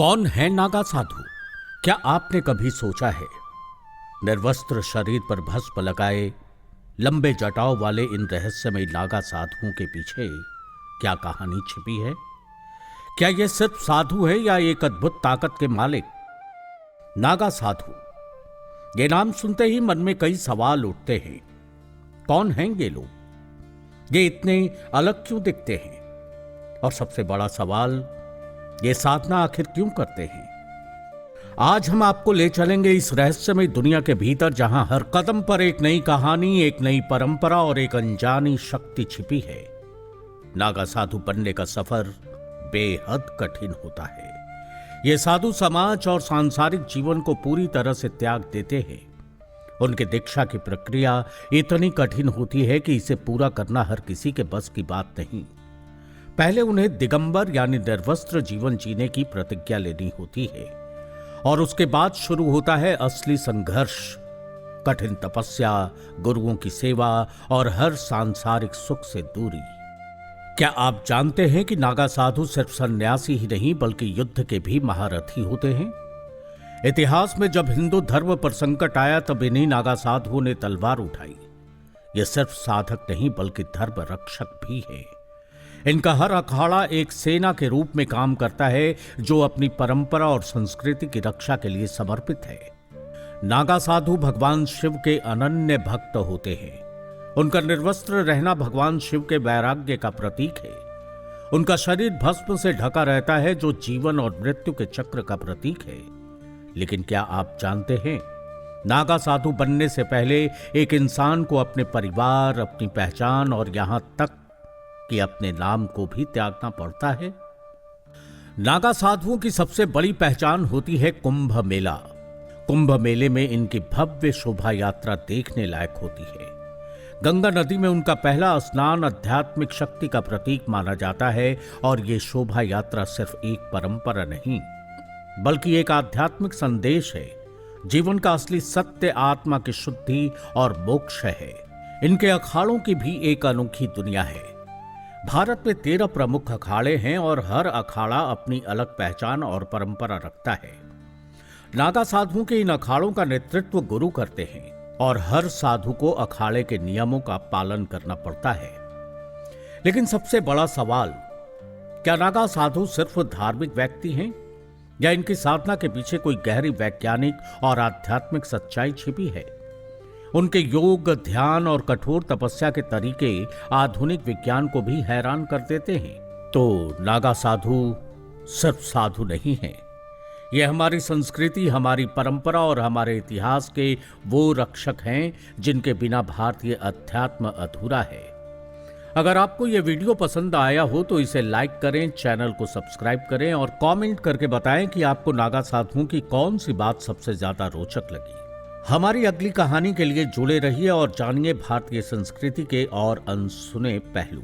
कौन है नागा साधु? क्या आपने कभी सोचा है निर्वस्त्र शरीर पर भस्म लगाए लंबे जटाओं वाले इन रहस्यमय नागा साधुओं के पीछे क्या कहानी छिपी है? क्या ये सिर्फ साधु है या एक अद्भुत ताकत के मालिक? नागा साधु, ये नाम सुनते ही मन में कई सवाल उठते हैं। कौन हैं ये लोग? ये इतने अलग क्यों दिखते हैं? और सबसे बड़ा सवाल, ये साधना आखिर क्यों करते हैं? आज हम आपको ले चलेंगे इस रहस्यमय दुनिया के भीतर, जहां हर कदम पर एक नई कहानी, एक नई परंपरा और एक अनजानी शक्ति छिपी है। नागा साधु बनने का सफर बेहद कठिन होता है। ये साधु समाज और सांसारिक जीवन को पूरी तरह से त्याग देते हैं। उनके दीक्षा की प्रक्रिया इतनी कठिन होती है कि इसे पूरा करना हर किसी के बस की बात नहीं। पहले उन्हें दिगंबर यानी निर्वस्त्र जीवन जीने की प्रतिज्ञा लेनी होती है और उसके बाद शुरू होता है असली संघर्ष, कठिन तपस्या, गुरुओं की सेवा और हर सांसारिक सुख से दूरी। क्या आप जानते हैं कि नागा साधु सिर्फ सन्यासी ही नहीं बल्कि युद्ध के भी महारथी होते हैं? इतिहास में जब हिंदू धर्म पर संकट आया तब इन्हीं नागा साधुओं ने तलवार उठाई। ये सिर्फ साधक नहीं बल्कि धर्म रक्षक भी है। इनका हर अखाड़ा एक सेना के रूप में काम करता है जो अपनी परंपरा और संस्कृति की रक्षा के लिए समर्पित है। नागा साधु भगवान शिव के अनन्य भक्त होते हैं। उनका निर्वस्त्र रहना भगवान शिव के वैराग्य का प्रतीक है। उनका शरीर भस्म से ढका रहता है जो जीवन और मृत्यु के चक्र का प्रतीक है। लेकिन क्या आप जानते हैं, नागा साधु बनने से पहले एक इंसान को अपने परिवार, अपनी पहचान और यहां तक कि अपने नाम को भी त्यागना पड़ता है। नागा साधुओं की सबसे बड़ी पहचान होती है कुंभ मेला। कुंभ मेले में इनकी भव्य शोभा यात्रा देखने लायक होती है। गंगा नदी में उनका पहला स्नान आध्यात्मिक शक्ति का प्रतीक माना जाता है और यह शोभा यात्रा सिर्फ एक परंपरा नहीं बल्कि एक आध्यात्मिक संदेश है। जीवन का असली सत्य आत्मा की शुद्धि और मोक्ष है। इनके अखाड़ों की भी एक अनोखी दुनिया है। भारत में 13 प्रमुख अखाड़े हैं और हर अखाड़ा अपनी अलग पहचान और परंपरा रखता है। नागा साधुओं के इन अखाड़ों का नेतृत्व गुरु करते हैं और हर साधु को अखाड़े के नियमों का पालन करना पड़ता है। लेकिन सबसे बड़ा सवाल, क्या नागा साधु सिर्फ धार्मिक व्यक्ति हैं या इनकी साधना के पीछे कोई गहरी वैज्ञानिक और आध्यात्मिक सच्चाई छिपी है? उनके योग, ध्यान और कठोर तपस्या के तरीके आधुनिक विज्ञान को भी हैरान कर देते हैं। तो नागा साधु सिर्फ साधु नहीं हैं, ये हमारी संस्कृति, हमारी परंपरा और हमारे इतिहास के वो रक्षक हैं जिनके बिना भारतीय अध्यात्म अधूरा है। अगर आपको यह वीडियो पसंद आया हो तो इसे लाइक करें, चैनल को सब्सक्राइब करें और कमेंट करके बताएं कि आपको नागा साधुओं की कौन सी बात सबसे ज्यादा रोचक लगी। हमारी अगली कहानी के लिए जुड़े रहिए और जानिए भारतीय संस्कृति के और अनसुने पहलू।